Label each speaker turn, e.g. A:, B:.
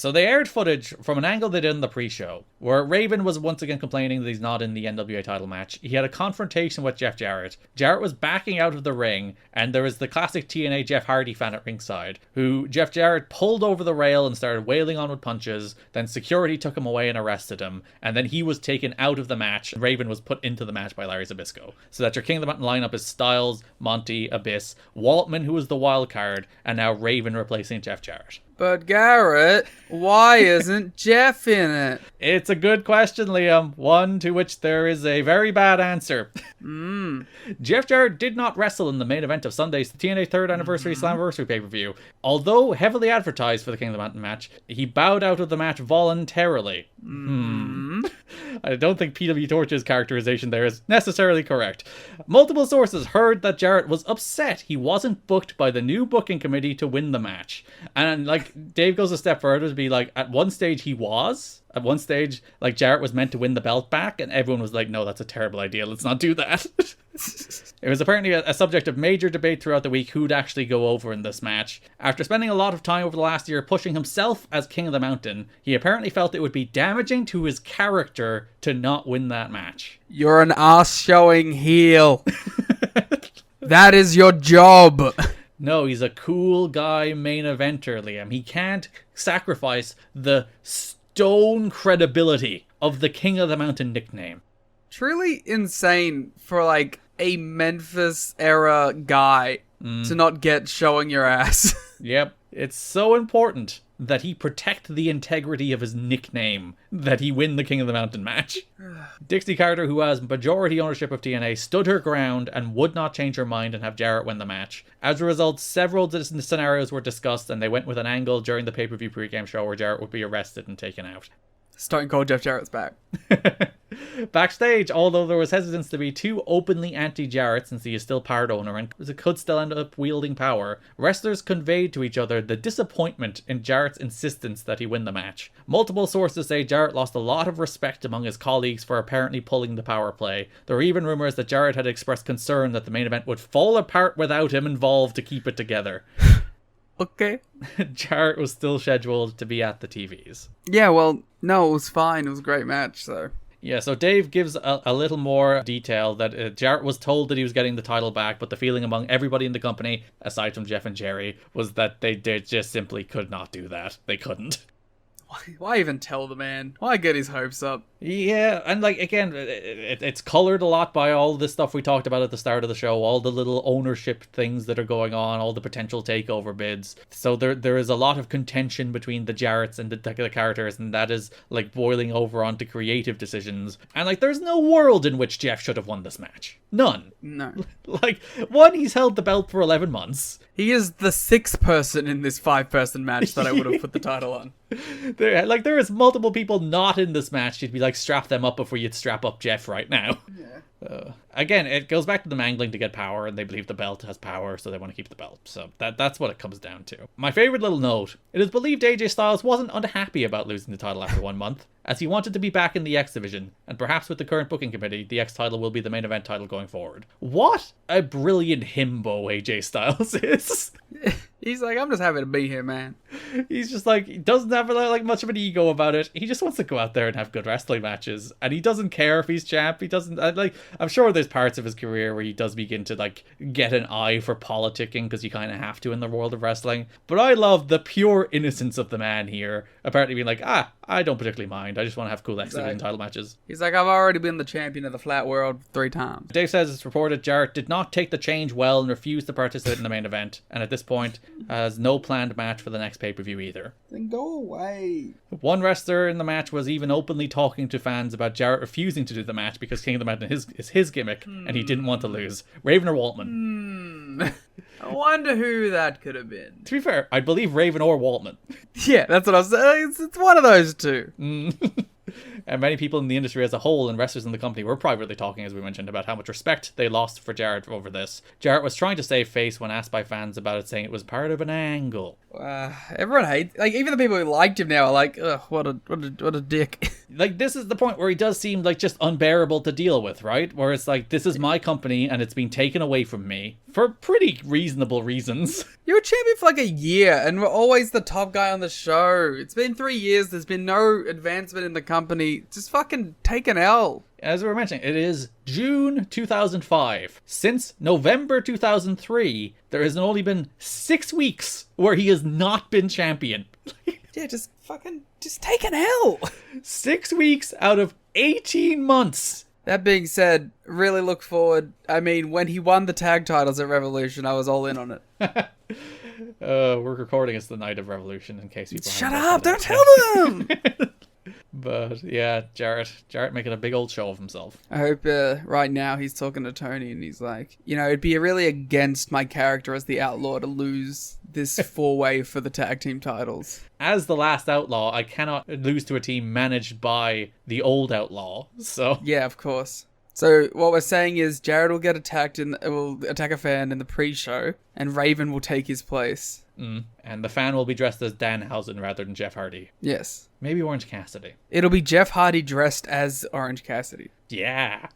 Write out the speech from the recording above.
A: So they aired footage from an angle they did in the pre-show, where Raven was once again complaining that he's not in the NWA title match. He had a confrontation with Jeff Jarrett. Jarrett was backing out of the ring, and there was the classic TNA Jeff Hardy fan at ringside, who Jeff Jarrett pulled over the rail and started wailing on with punches. Then security took him away and arrested him, and then he was taken out of the match. Raven was put into the match by Larry Zbyszko. So that your King of the Mountain lineup is Styles, Monty, Abyss, Waltman, who was the wild card, and now Raven replacing Jeff Jarrett.
B: But Garrett, why isn't Jeff in it?
A: It's a good question, Liam. One to which there is a very bad answer. Jeff Jarrett did not wrestle in the main event of Sunday's TNA 3rd Anniversary Slammiversary pay-per-view. Although heavily advertised for the King of the Mountain match, he bowed out of the match voluntarily. I don't think PW Torch's characterization there is necessarily correct. Multiple sources heard that Jarrett was upset he wasn't booked by the new booking committee to win the match. And Dave goes a step further to be like, at one stage he was. At one stage, Jarrett was meant to win the belt back, and everyone was like, no, that's a terrible idea. Let's not do that. It was apparently a subject of major debate throughout the week who'd actually go over in this match. After spending a lot of time over the last year pushing himself as King of the Mountain, he apparently felt it would be damaging to his character to not win that match.
B: You're an ass-showing heel. That is your job.
A: No, he's a cool guy main eventer, Liam. He can't sacrifice the stone credibility of the King of the Mountain nickname.
B: Truly insane for a Memphis era guy to not get showing your ass.
A: Yep. It's so important that he protect the integrity of his nickname, that he win the King of the Mountain match. Dixie Carter, who has majority ownership of TNA, stood her ground and would not change her mind and have Jarrett win the match. As a result, several scenarios were discussed, and they went with an angle during the pay-per-view pregame show where Jarrett would be arrested and taken out.
B: Stone Cold Jeff Jarrett's back.
A: Backstage, although there was hesitance to be too openly anti-Jarrett since he is still part owner and could still end up wielding power, wrestlers conveyed to each other the disappointment in Jarrett's insistence that he win the match. Multiple sources say Jarrett lost a lot of respect among his colleagues for apparently pulling the power play. There were even rumors that Jarrett had expressed concern that the main event would fall apart without him involved to keep it together.
B: Okay.
A: Jarrett was still scheduled to be at the TVs.
B: Yeah, well, no, it was fine. It was a great match, so...
A: Yeah, so Dave gives a little more detail that Jarrett was told that he was getting the title back, but the feeling among everybody in the company, aside from Jeff and Jerry, was that they just simply could not do that. They couldn't.
B: Why even tell the man? Why get his hopes up?
A: Yeah, and again, it's colored a lot by all this stuff we talked about at the start of the show, all the little ownership things that are going on, all the potential takeover bids. So there is a lot of contention between the Jarretts and the characters, and that is boiling over onto creative decisions. And there's no world in which Jeff should have won this match. None.
B: No.
A: One, he's held the belt for 11 months.
B: He is the 6th person in this 5-person match that I would have put the title on.
A: There is multiple people not in this match. You'd be strap them up before you'd strap up Jeff right now. Yeah. Again, it goes back to them angling to get power, and they believe the belt has power, so they want to keep the belt. So that's what it comes down to. My favorite little note: it is believed AJ Styles wasn't unhappy about losing the title after 1 month, as he wanted to be back in the X division, and perhaps with the current booking committee, the X title will be the main event title going forward. What a brilliant himbo AJ Styles is.
B: He's I'm just happy to be here, man.
A: He's just he doesn't have much of an ego about it. He just wants to go out there and have good wrestling matches, and he doesn't care if he's champ. He doesn't I'm sure there's parts of his career where he does begin to get an eye for politicking, because you kind of have to in the world of wrestling. But I love the pure innocence of the man here, apparently being I don't particularly mind. I just want to have cool X Division title matches.
B: He's I've already been the champion of the flat world 3 times.
A: Dave says it's reported Jarrett did not take the change well and refused to participate in the main event, and at this point has no planned match for the next pay-per-view either.
B: Then go away.
A: One wrestler in the match was even openly talking to fans about Jarrett refusing to do the match because King of the Mountain is his gimmick, and he didn't want to lose. Raven or Waltman?
B: I wonder who that could have been.
A: To be fair, I believe Raven or Waltman.
B: Yeah, that's what I was saying. It's one of those two.
A: And many people in the industry as a whole and wrestlers in the company were privately talking, as we mentioned, about how much respect they lost for Jarrett over this. Jarrett was trying to save face when asked by fans about it, saying it was part of an angle.
B: Everyone hates, like, even the people who liked him now are like, ugh, what a dick.
A: Like, this is the point where he does seem like just unbearable to deal with, right? Where it's like, this is my company and it's been taken away from me for pretty reasonable reasons.
B: You were champion for like a year and were always the top guy on the show. It's been 3 years. There's been no advancement in the company. Just fucking take an L.
A: As we were mentioning, it is June 2005. Since November 2003, there has only been 6 weeks where he has not been champion.
B: Yeah, just take an L.
A: 6 weeks out of 18 months.
B: That being said, really look forward. I mean, when he won the tag titles at Revolution, I was all in on it.
A: We're recording it's the night of Revolution in case people
B: Shut up! Don't tell them!
A: But yeah, Jarrett making a big old show of himself.
B: I hope right now he's talking to Tony and he's like, it'd be really against my character as the Outlaw to lose this 4-way for the tag team titles.
A: As the last Outlaw, I cannot lose to a team managed by the old Outlaw. So
B: yeah, of course. So what we're saying is Jarrett will get attacked will attack a fan in the pre-show, and Raven will take his place.
A: And the fan will be dressed as Danhausen rather than Jeff Hardy.
B: Yes.
A: Maybe Orange Cassidy.
B: It'll be Jeff Hardy dressed as Orange Cassidy.
A: Yeah.